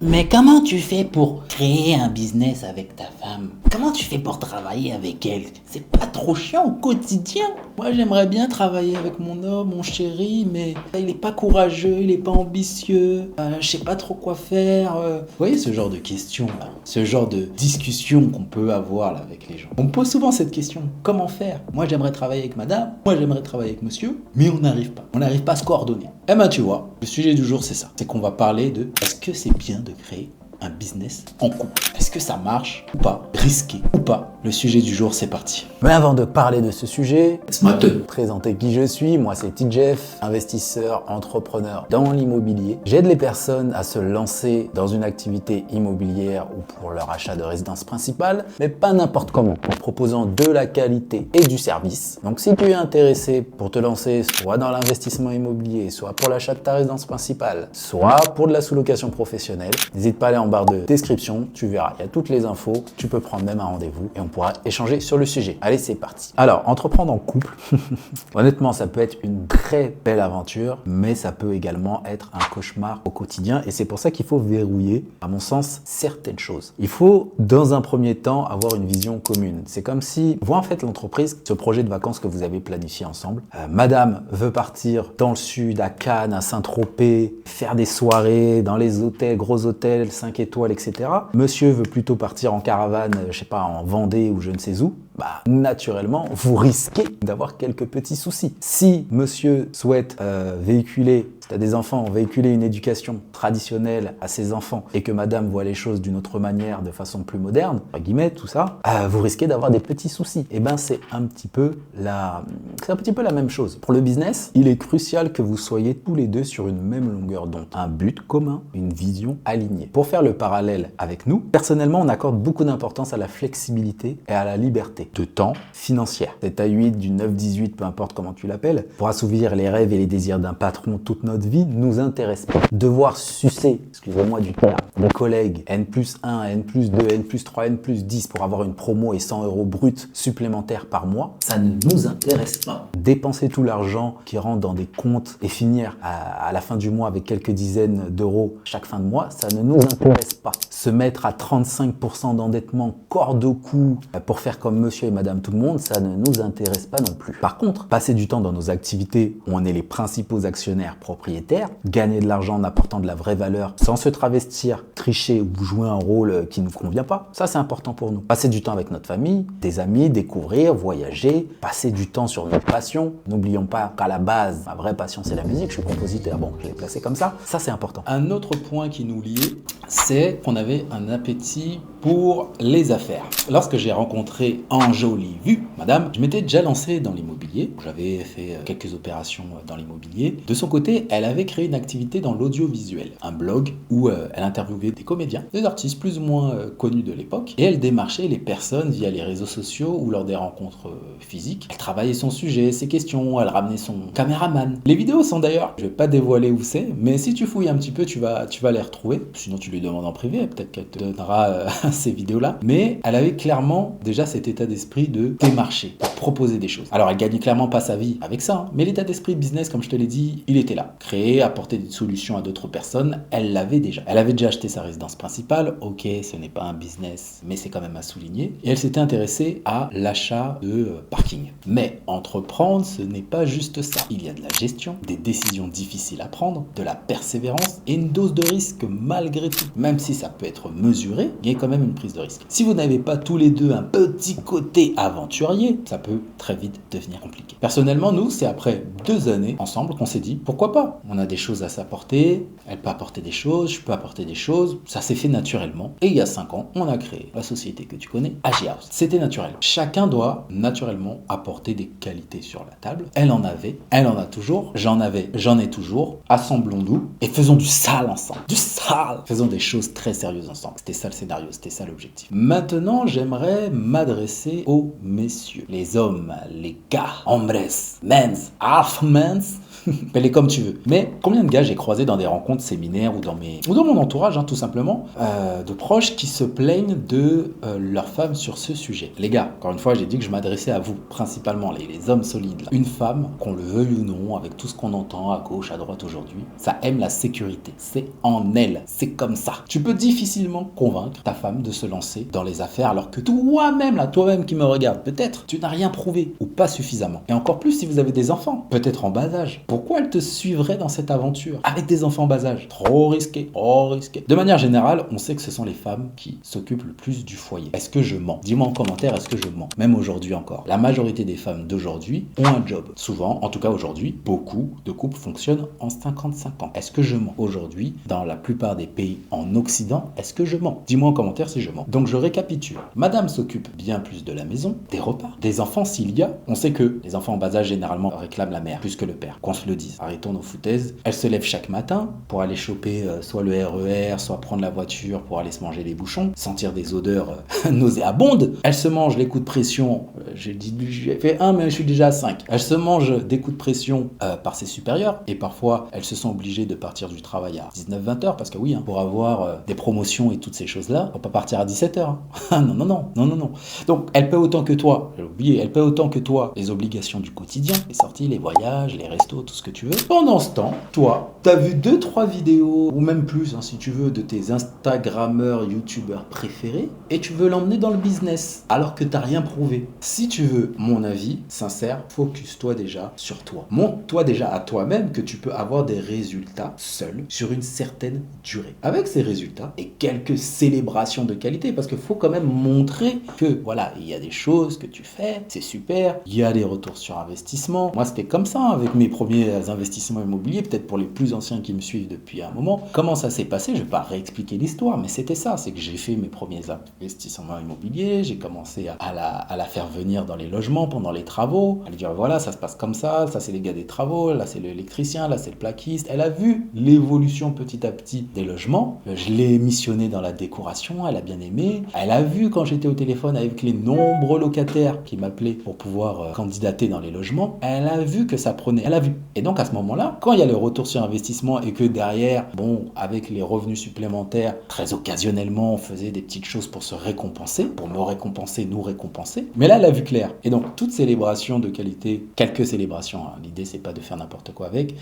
Mais comment tu fais pour créer un business avec ta femme? Comment tu fais pour travailler avec elle? C'est pas trop chiant au quotidien? Moi, j'aimerais bien travailler avec mon homme, mon chéri, mais il est pas courageux, il est pas ambitieux, je sais pas trop quoi faire. Vous voyez ce genre de questions là, ce genre de discussion qu'on peut avoir là avec les gens. On me pose souvent cette question, comment faire? Moi, j'aimerais travailler avec madame, moi, j'aimerais travailler avec monsieur, mais on n'arrive pas. On n'arrive pas à se coordonner. Eh ben, tu vois, le sujet du jour, c'est ça. C'est qu'on va parler de est-ce que c'est bien de créer un business en couple? Est-ce que ça marche ou pas? Risqué ou pas? Le sujet du jour, c'est parti. Mais avant de parler de ce sujet, laisse-moi te présenter qui je suis. Moi, c'est TJeff, investisseur, entrepreneur dans l'immobilier. J'aide les personnes à se lancer dans une activité immobilière ou pour leur achat de résidence principale, mais pas n'importe comment, en proposant de la qualité et du service. Donc, si tu es intéressé pour te lancer soit dans l'investissement immobilier, soit pour l'achat de ta résidence principale, soit pour de la sous-location professionnelle, n'hésite pas à aller en barre de description, tu verras, il y a toutes les infos, tu peux prendre même un rendez-vous et on pourra échanger sur le sujet. Allez, c'est parti. Alors, entreprendre en couple, honnêtement, ça peut être une très belle aventure, mais ça peut également être un cauchemar au quotidien et c'est pour ça qu'il faut verrouiller, à mon sens, certaines choses. Il faut, dans un premier temps, avoir une vision commune. C'est comme si, vous en fait l'entreprise, ce projet de vacances que vous avez planifié ensemble, madame veut partir dans le sud, à Cannes, à Saint-Tropez, faire des soirées dans les hôtels, gros hôtels, 5 étoiles, etc. Monsieur veut plutôt partir en caravane, je sais pas, en Vendée ou je ne sais où. Bah, naturellement, vous risquez d'avoir quelques petits soucis. Si monsieur souhaite véhiculer, si tu as des enfants, véhiculer une éducation traditionnelle à ses enfants et que madame voit les choses d'une autre manière, de façon plus moderne, entre guillemets, tout ça, vous risquez d'avoir des petits soucis. Et ben, c'est un petit peu la même chose. Pour le business, il est crucial que vous soyez tous les deux sur une même longueur d'onde. Un but commun, une vision alignée. Pour faire le parallèle avec nous, personnellement, on accorde beaucoup d'importance à la flexibilité et à la liberté de temps financière. Cette A8 du 9-18, peu importe comment tu l'appelles, pour assouvir les rêves et les désirs d'un patron toute notre vie, nous intéresse pas. Devoir sucer, excusez-moi du terme, des collègues N+1, N+2, N+3, N+10 pour avoir une promo et 100 € bruts supplémentaires par mois, ça ne nous intéresse pas. Dépenser tout l'argent qui rentre dans des comptes et finir à la fin du mois avec quelques dizaines d'euros chaque fin de mois, ça ne nous intéresse pas. Se mettre à 35% d'endettement corde au cou pour faire comme monsieur et madame tout le monde, ça ne nous intéresse pas non plus. Par contre, passer du temps dans nos activités où on est les principaux actionnaires propriétaires, gagner de l'argent en apportant de la vraie valeur sans se travestir, tricher ou jouer un rôle qui ne nous convient pas, ça c'est important pour nous. Passer du temps avec notre famille, des amis, découvrir, voyager, passer du temps sur nos passions. N'oublions pas qu'à la base, ma vraie passion c'est la musique, je suis compositeur, bon, je l'ai placé comme ça c'est important. Un autre point qui nous liait, c'est qu'on avait un appétit pour les affaires. Lorsque j'ai rencontré en jolie vue, madame, je m'étais déjà lancé dans l'immobilier. J'avais fait quelques opérations dans l'immobilier. De son côté, elle avait créé une activité dans l'audiovisuel, un blog où elle interviewait des comédiens, des artistes plus ou moins connus de l'époque, et elle démarchait les personnes via les réseaux sociaux ou lors des rencontres physiques. Elle travaillait son sujet, ses questions, elle ramenait son caméraman. Les vidéos sont d'ailleurs, je vais pas dévoiler où c'est, mais si tu fouilles un petit peu, tu vas les retrouver. Sinon, tu lui demandes en privé, peut-être qu'elle te donnera ces vidéos-là. Mais elle avait clairement déjà cet état d'esprit de démarcher, de proposer des choses. Alors, elle gagnait clairement pas sa vie avec ça, mais l'état d'esprit business, comme je te l'ai dit, il était là. Créer, apporter des solutions à d'autres personnes, elle l'avait déjà. Elle avait déjà acheté sa résidence principale. Ok, ce n'est pas un business, mais c'est quand même à souligner. Et elle s'était intéressée à l'achat de parking. Mais entreprendre, ce n'est pas juste ça. Il y a de la gestion, des décisions difficiles à prendre, de la persévérance et une dose de risque malgré tout. Même si ça peut être mesuré, il y a quand même une prise de risque. Si vous n'avez pas tous les deux un petit côté aventurier, ça peut très vite devenir compliqué. Personnellement, nous, c'est après 2 années ensemble qu'on s'est dit, pourquoi pas? On a des choses à s'apporter, elle peut apporter des choses, je peux apporter des choses, ça s'est fait naturellement. Et il y a 5 ans, on a créé la société que tu connais, AG House. C'était naturel. Chacun doit naturellement apporter des qualités sur la table. Elle en avait, elle en a toujours, j'en ai toujours. Assemblons-nous et faisons du sale ensemble. Du sale! Faisons des choses très sérieuses ensemble. C'était ça le scénario, c'était ça l'objectif. Maintenant, j'aimerais m'adresser aux messieurs, les hommes, les gars, hombres, mens, half mens. Appelle-les comme tu veux. Mais combien de gars j'ai croisé dans des rencontres, séminaires ou dans mon entourage, tout simplement, de proches qui se plaignent de leur femme sur ce sujet. Les gars, encore une fois, j'ai dit que je m'adressais à vous, principalement les hommes solides. Là. Une femme, qu'on le veuille ou non, avec tout ce qu'on entend à gauche, à droite aujourd'hui, ça aime la sécurité. C'est en elle. C'est comme ça. Tu peux difficilement convaincre ta femme de se lancer dans les affaires alors que toi-même qui me regarde, peut-être, tu n'as rien prouvé ou pas suffisamment. Et encore plus si vous avez des enfants, peut-être en bas âge. Pourquoi elle te suivrait dans cette aventure avec des enfants en bas âge? Trop risqué, trop risqué. De manière générale, on sait que ce sont les femmes qui s'occupent le plus du foyer. Est-ce que je mens? Dis-moi en commentaire, est-ce que je mens? Même aujourd'hui encore. La majorité des femmes d'aujourd'hui ont un job. Souvent, en tout cas aujourd'hui, beaucoup de couples fonctionnent en 55 ans. Est-ce que je mens? Aujourd'hui, dans la plupart des pays en Occident, est-ce que je mens? Dis-moi en commentaire si je mens. Donc je récapitule. Madame s'occupe bien plus de la maison, des repas, des enfants s'il y a. On sait que les enfants en bas âge généralement réclament la mère plus que le père. Qu'on se le dise. Arrêtons nos foutaises. Elle se lève chaque matin pour aller choper soit le RER, soit prendre la voiture pour aller se manger les bouchons, sentir des odeurs nauséabondes. Elle se mange les coups de pression. J'ai fait 1 mais je suis déjà à 5. Elle se mange des coups de pression par ses supérieurs et parfois elles se sont obligées de partir du travail à 19-20 heures parce que oui, pour avoir des promotions et toutes ces choses-là, faut pas partir à 17 heures. Non. Donc elle paie autant que toi, j'ai oublié, elle paie autant que toi les obligations du quotidien, les sorties, les voyages, les restos, tout ce que tu veux. Pendant ce temps, toi, t'as vu 2-3 vidéos, ou même plus si tu veux, de tes Instagrammeurs, YouTubeurs préférés, et tu veux l'emmener dans le business, alors que t'as rien prouvé. Si tu veux mon avis sincère, focus-toi déjà sur toi. Montre-toi déjà à toi-même que tu peux avoir des résultats seul sur une certaine durée. Avec ces résultats et quelques célébrations de qualité, parce qu'il faut quand même montrer que voilà, il y a des choses que tu fais, c'est super, il y a des retours sur investissement. Moi, c'était comme ça avec mes premiers investissements immobiliers, peut-être pour les plus anciens qui me suivent depuis un moment. Comment ça s'est passé? Je vais pas réexpliquer l'histoire, mais c'était ça, c'est que j'ai fait mes premiers investissements immobiliers, j'ai commencé à la faire venir dans les logements pendant les travaux, à lui dire voilà, ça se passe comme ça c'est les gars des travaux, là c'est l'électricien, là c'est le plaquiste. Elle a vu l'évolution petit à petit des logements, je l'ai missionné dans la décoration, elle a bien aimé, elle a vu quand j'étais au téléphone avec les nombreux locataires qui m'appelaient pour pouvoir candidater dans les logements, elle a vu que ça prenait, elle a vu. Et donc à ce moment-là, quand il y a le retour sur investissement et que derrière, avec les revenus supplémentaires, très occasionnellement, on faisait des petites choses pour se récompenser, pour me récompenser, nous récompenser. Mais là, elle a vu clair. Et donc, toute célébration de qualité, quelques célébrations, l'idée c'est pas de faire n'importe quoi avec,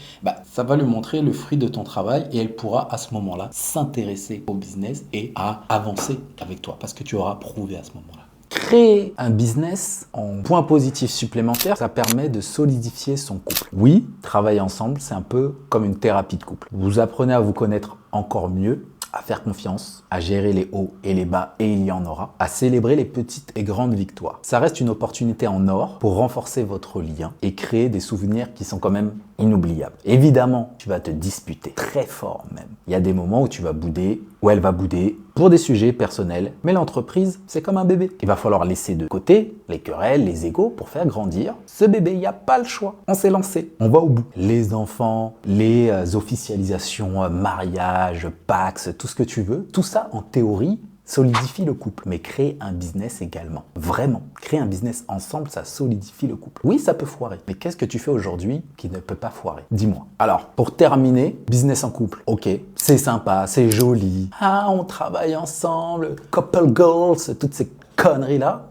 ça va lui montrer le fruit de ton travail et elle pourra à ce moment-là s'intéresser au business et à avancer avec toi parce que tu auras prouvé à ce moment-là. Créer un business en point positif supplémentaire, ça permet de solidifier son couple. Oui, travailler ensemble, c'est un peu comme une thérapie de couple. Vous apprenez à vous connaître encore mieux, à faire confiance, à gérer les hauts et les bas, et il y en aura, à célébrer les petites et grandes victoires. Ça reste une opportunité en or pour renforcer votre lien et créer des souvenirs qui sont quand même inoubliables. Évidemment, tu vas te disputer, très fort même. Il y a des moments où tu vas bouder, où elle va bouder, pour des sujets personnels, mais l'entreprise, c'est comme un bébé. Il va falloir laisser de côté les querelles, les égos pour faire grandir ce bébé. Il n'y a pas le choix. On s'est lancé. On va au bout. Les enfants, les officialisations, mariage, Pax, tout ce que tu veux, tout ça en théorie solidifie le couple, mais créer un business également. Vraiment, créer un business ensemble, ça solidifie le couple. Oui, ça peut foirer, mais qu'est-ce que tu fais aujourd'hui qui ne peut pas foirer? Dis-moi. Alors, pour terminer, business en couple, ok, c'est sympa, c'est joli. Ah, on travaille ensemble, couple goals, toutes ces conneries-là.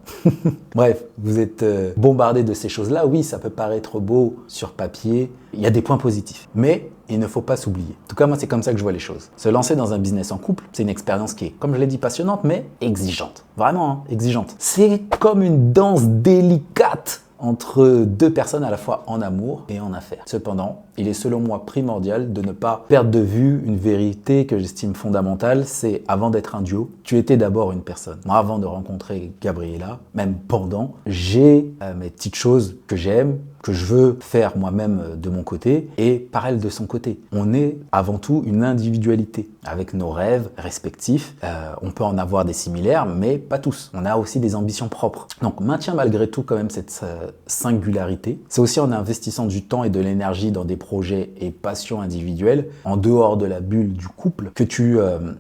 Bref, vous êtes bombardé de ces choses-là. Oui, ça peut paraître beau sur papier. Il y a des points positifs. Mais il ne faut pas s'oublier. En tout cas, moi, c'est comme ça que je vois les choses. Se lancer dans un business en couple, c'est une expérience qui est, comme je l'ai dit, passionnante, mais exigeante. Vraiment, exigeante. C'est comme une danse délicate entre deux personnes à la fois en amour et en affaires. Cependant, il est selon moi primordial de ne pas perdre de vue une vérité que j'estime fondamentale, c'est avant d'être un duo, tu étais d'abord une personne. Moi, avant de rencontrer Gabriela, même pendant, j'ai mes petites choses que j'aime, que je veux faire moi-même de mon côté et par elle de son côté. On est avant tout une individualité avec nos rêves respectifs. On peut en avoir des similaires, mais pas tous. On a aussi des ambitions propres. Donc, maintiens malgré tout quand même cette singularité. C'est aussi en investissant du temps et de l'énergie dans des projets et passions individuelles, en dehors de la bulle du couple, que tu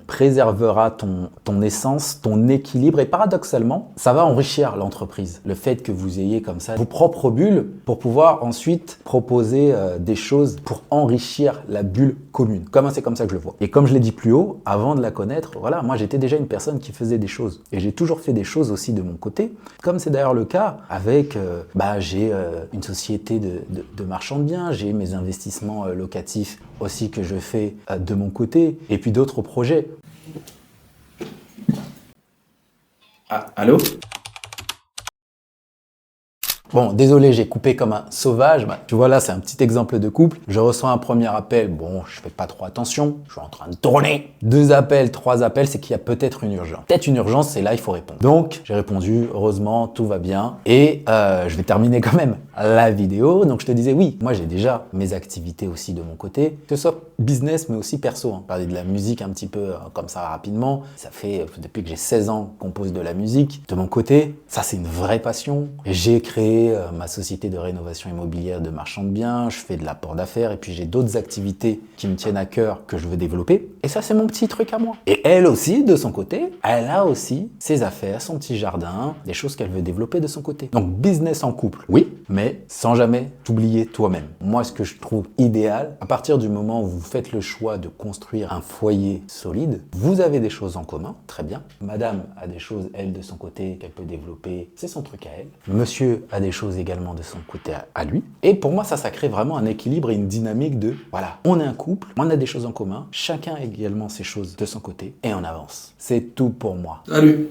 préserveras ton essence, ton équilibre et paradoxalement, ça va enrichir l'entreprise. Le fait que vous ayez comme ça vos propres bulles pour pouvoir pouvoir ensuite proposer des choses pour enrichir la bulle commune. C'est comme ça que je le vois. Et comme je l'ai dit plus haut, avant de la connaître, voilà, moi j'étais déjà une personne qui faisait des choses. Et j'ai toujours fait des choses aussi de mon côté. Comme c'est d'ailleurs le cas avec, j'ai une société de marchand de biens, j'ai mes investissements locatifs aussi que je fais de mon côté, et puis d'autres projets. Ah, allô? Bon, désolé, j'ai coupé comme un sauvage. Tu vois, là, c'est un petit exemple de couple. Je reçois un premier appel. Bon, je fais pas trop attention. Je suis en train de tourner. 2 appels, 3 appels, c'est qu'il y a peut-être une urgence. Peut-être une urgence, c'est là, il faut répondre. Donc, j'ai répondu, heureusement, tout va bien. Et je vais terminer quand même la vidéo. Donc, je te disais, oui, moi, j'ai déjà mes activités aussi de mon côté, que ce soit business, mais aussi perso. Parler de la musique un petit peu comme ça rapidement. Ça fait depuis que j'ai 16 ans qu'on compose de la musique. De mon côté, ça, c'est une vraie passion. J'ai créé ma société de rénovation immobilière de marchand de biens, je fais de l'apport d'affaires et puis j'ai d'autres activités qui me tiennent à cœur que je veux développer. Et ça, c'est mon petit truc à moi. Et elle aussi, de son côté, elle a aussi ses affaires, son petit jardin, des choses qu'elle veut développer de son côté. Donc, business en couple, oui, mais sans jamais t'oublier toi-même. Moi, ce que je trouve idéal, à partir du moment où vous faites le choix de construire un foyer solide, vous avez des choses en commun, très bien. Madame a des choses, elle, de son côté, qu'elle peut développer, c'est son truc à elle. Monsieur a des choses également de son côté à lui. Et pour moi, ça crée vraiment un équilibre et une dynamique de, voilà, on est un couple, on a des choses en commun, chacun a également ses choses de son côté, et on avance. C'est tout pour moi. Salut!